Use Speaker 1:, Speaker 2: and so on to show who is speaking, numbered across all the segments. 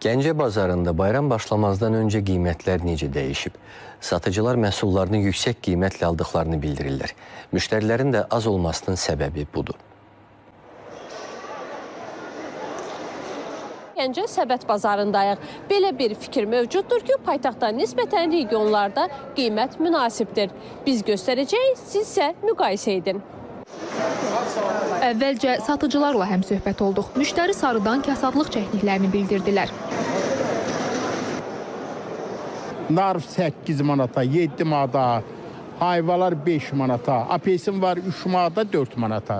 Speaker 1: Gəncə bazarında bayram başlamazdan öncə qiymətlər necə dəyişib? Satıcılar məhsullarını yüksək qiymətlə aldıqlarını bildirirlər. Müştərilərin də az olmasının səbəbi budur.
Speaker 2: Gəncə səbət bazarındayıq. Belə bir fikir mövcuddur ki, paytaxtdan nisbətən regionlarda qiymət münasibdir. Biz göstərəcəyik, siz isə müqayisə edin.
Speaker 3: Əvvəlcə satıcılarla həmsöhbət olduq. Müştəri sarıdan kasadlıq çəkdiklərini bildirdilər.
Speaker 4: Nar 8 manata, 7 manata, ayvalar 5 manata, apelsin var 3 manata, 4 manata.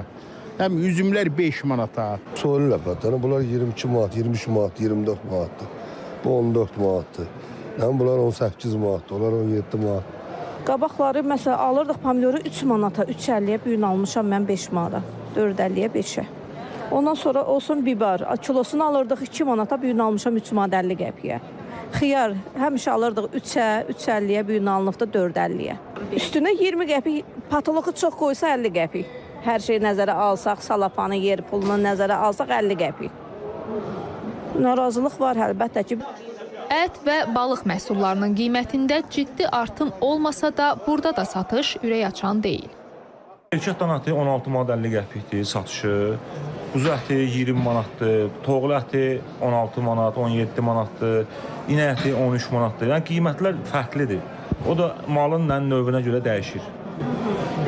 Speaker 4: Həm üzümlər 5 manata.
Speaker 5: Soğanın ləpətləri, bunlar 22 manat, 23 manat, 24 manatdır. Bu 14 manatdır. Həm bunlar 18 manatdır, onlar 17 manat.
Speaker 6: Qabaqları məsələn alırdıq pomidoru 3 manata, 3.50-yə bu gün almışam mən 5 manata, 4.50-yə 5-ə. Ondan sonra olsun biber, kilosunu alırdıq 2 manata, bu gün almışam 3 manat 50 qəpiyə. Xiyar həmişə alırdıq 3-ə, 3.50-yə, bu gün alınıbda 4.50-yə. Üstünə 20 qəpik, patoloku çox qoysa 50 qəpik. Hər şeyi nəzərə alsaq, salafanı, yer pulunu nəzərə alsaq 50 qəpik. Narazılıq var əlbəttə ki.
Speaker 3: Ət və balıq məhsullarının qiymətində ciddi artım olmasa da burada da satış ürək açan deyil.
Speaker 7: Erkək danatı 16 manat 50 qəpikdir satışı. Quzu əti 20 manatdır, toğlu əti 16 manat, 17 manatdır, inək əti 13 manatdır. Yəni qiymətlər fərqlidir. O da malın növünə görə dəyişir.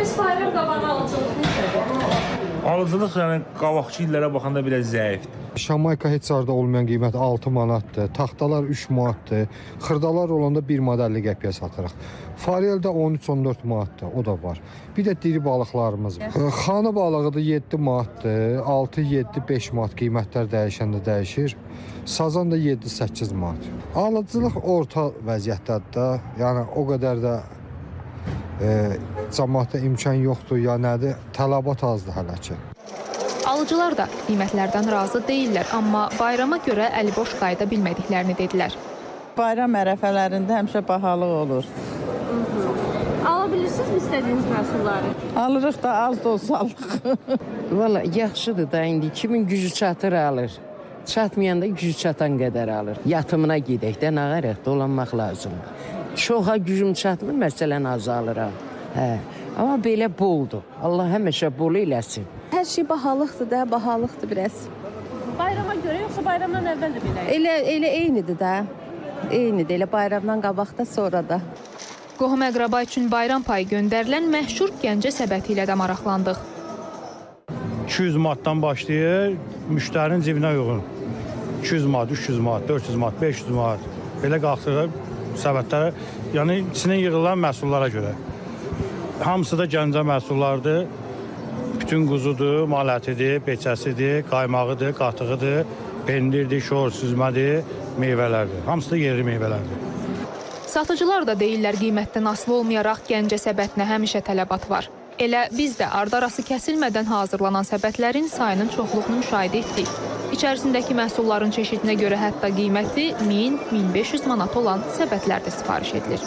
Speaker 2: Biz bayram qabağı alıcılıq necədir?
Speaker 7: Alıcılıq yəni qabaqçı illərə baxanda biraz zəifdir.
Speaker 8: Şamayka heç arada olmayan qiymət 6 manatdır, taxtalar 3 manatdır, xırdalar olanda 1 manat 50 qəpiyə satırıq. Fareldə 13-14 manatdır, o da var. Bir də diri balıqlarımız var. Xana balığıdır 7 manatdır, 6-7-5 manat qiymətlər dəyişəndə dəyişir. Sazan da 7-8 manat. Alıcılıq orta vəziyyətdədir də, yəni o qədər də cəmaətdə imkan yoxdur, ya nədir, tələbat azdır hələ ki.
Speaker 3: Alıcılar da qiymətlərdən razı deyirlər, amma bayrama görə əliboş qayıda bilmədiklərini dedilər.
Speaker 9: Bayram ərəfələrində həmişə bahalıq olur.
Speaker 2: Ala bilirsiniz istədiyiniz məhsulları?
Speaker 9: Alırıq da az da olsa alırıq. Valla yaxşıdır da indi kimin gücü çatır alır. Çatmayanda gücü çatan qədər alır. Yatımına gedək də nağarıq dolanmaq lazımdır. Çoxa gücüm çatmır, məsələn az alıram. Amma belə boldur. Allah həmişə bol eləsin.
Speaker 6: Hər şey bahalıqdır da, bahalıqdır biraz.
Speaker 2: Bayrama görə yoxsa bayramdan əvvəl də belə?
Speaker 6: Elə eynidir də. Eynidir, elə bayramdan qabaq da, sonra da.
Speaker 3: Qohum-əqraba üçün bayram payı göndərilən məşhur Gəncə səbəti ilə də maraqlandıq.
Speaker 10: 200 manatdan başlayır, müştərinin cibinə uyğun. 200 manat, 300 manat, 400 manat, 500 manat. Belə qalxırır səbətlərə, yəni içinə yığılan məhsullara görə. Hamısı da Gəncə məhsullardır. Bütün quzudur, mal ətidir, beçəsidir, qaymağıdır, qatığıdır, pendirdir, şor, süzmədir, meyvələrdir. Hamısı da yerli meyvələrdir.
Speaker 3: Satıcılar da deyirlər qiymətdən asılı olmayaraq Gəncə səbətinə həmişə tələbat var. Elə biz də ardarası kəsilmədən hazırlanan səbətlərin sayının çoxluğunu müşahidə etdik. İçərisindəki məhsulların çeşidinə görə hətta qiyməti 1000-1500 manat olan səbətlər də sifariş edilir.